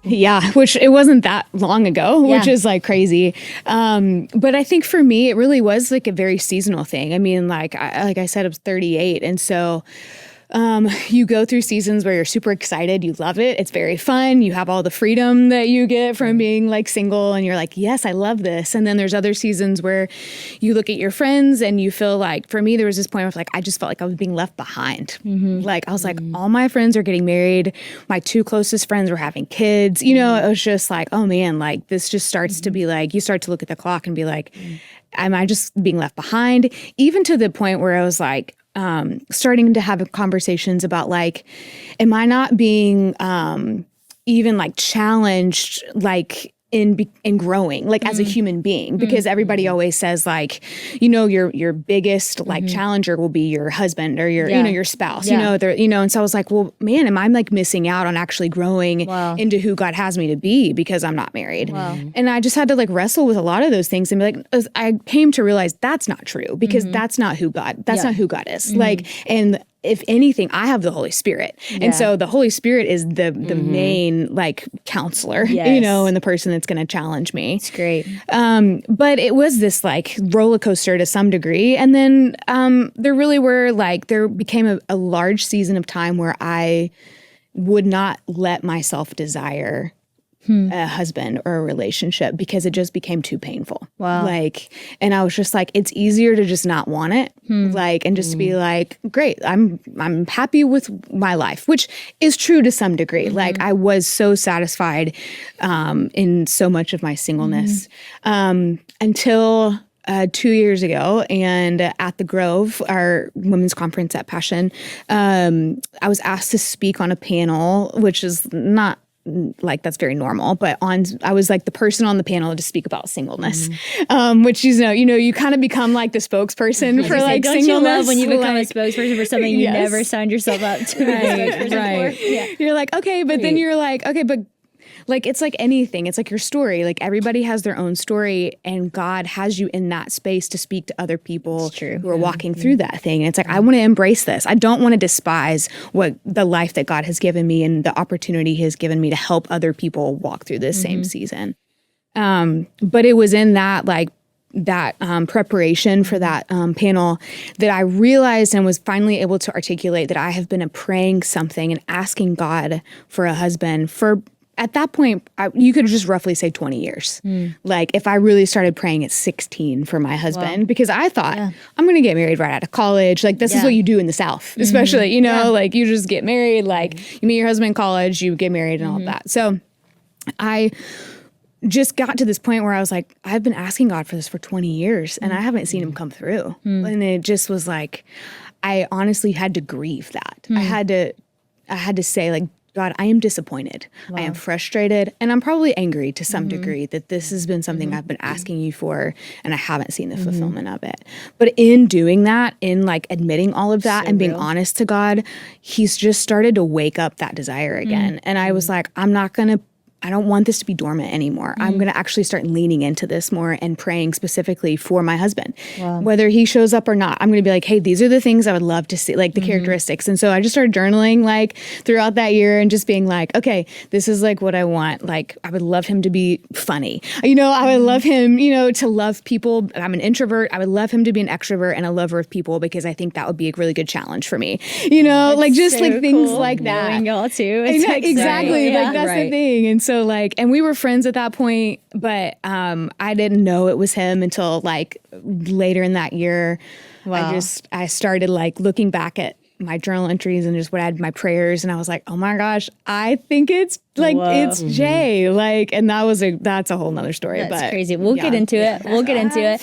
Yeah, which it wasn't that long ago, which is like crazy. But I think for me, it really was like a very seasonal thing. I mean, like I said, I was 38. And so you go through seasons where you're super excited. You love it. It's very fun. You have all the freedom that you get from being like single and you're like, yes, I love this. And then there's other seasons where you look at your friends and you feel like, for me, there was this point where like, I just felt like I was being left behind. Like, I was like, all my friends are getting married. My two closest friends were having kids. You know, it was just like, oh man, like this just starts to be like, you start to look at the clock and be like, am I just being left behind? Even to the point where I was like, starting to have conversations about like, am I not being even like challenged like in growing like as a human being? Because everybody always says like, you know, your biggest like challenger will be your husband or your you know your spouse. You know, and so I was like, well, man, am I like missing out on actually growing into who God has me to be because I'm not married? And I just had to like wrestle with a lot of those things and be like, I came to realize that's not true because that's not who God is. Like, and if anything, I have the Holy Spirit. And so the Holy Spirit is the main like counselor, you know, and the person that's going to challenge me. It's great. But it was this like roller coaster to some degree. And then there became a large season of time where I would not let myself desire a husband or a relationship because it just became too painful. Wow. Like, and I was just like, it's easier to just not want it. Like, and just be like, great, I'm happy with my life, which is true to some degree. Like I was so satisfied in so much of my singleness until 2 years ago, and at the Grove, our women's conference at Passion, I was asked to speak on a panel, which is not like that's very normal, but I was like the person on the panel to speak about singleness, which you kind of become like the spokesperson for like don't singleness. You love when you become a spokesperson for something you never signed yourself up to be a spokesperson for? Yeah. You're like, okay, but then you're like, okay, but like, it's like anything. It's like your story. Like everybody has their own story and God has you in that space to speak to other people who are walking through that thing. And it's like, I want to embrace this. I don't want to despise what the life that God has given me and the opportunity he has given me to help other people walk through this same season. But it was in that preparation for that panel that I realized and was finally able to articulate that I have been praying something and asking God for a husband for, at that point, you could just roughly say 20 years. Like if I really started praying at 16 for my husband, because I thought I'm going to get married right out of college. Like this is what you do in the South, especially, you know, like you just get married, like you meet your husband in college, you get married and all of that. So I just got to this point where I was like, I've been asking God for this for 20 years and I haven't seen him come through. And it just was like, I honestly had to grieve that. I had to say like, God, I am disappointed. I am frustrated, and I'm probably angry to some degree that this has been something I've been asking you for, and I haven't seen the fulfillment of it. But in doing that, in like admitting all of that and being honest to God, he's just started to wake up that desire again. And I was like, I don't want this to be dormant anymore. I'm going to actually start leaning into this more and praying specifically for my husband. Whether he shows up or not, I'm going to be like, hey, these are the things I would love to see, like the characteristics. And so I just started journaling like throughout that year and just being like, okay, this is like what I want. Like I would love him to be funny. You know, I would love him, you know, to love people. I'm an introvert. I would love him to be an extrovert and a lover of people because I think that would be a really good challenge for me. You know, like just so like things like that. Knowing y'all too. Exactly. Like that's the thing. And so like, and we were friends at that point, but I didn't know it was him until like later in that year. I started like looking back at my journal entries and just what I had my prayers. And I was like, oh my gosh, I think it's like, it's Jay. Like, and that's a whole nother story. That's but crazy. We'll get into it. We'll get into it.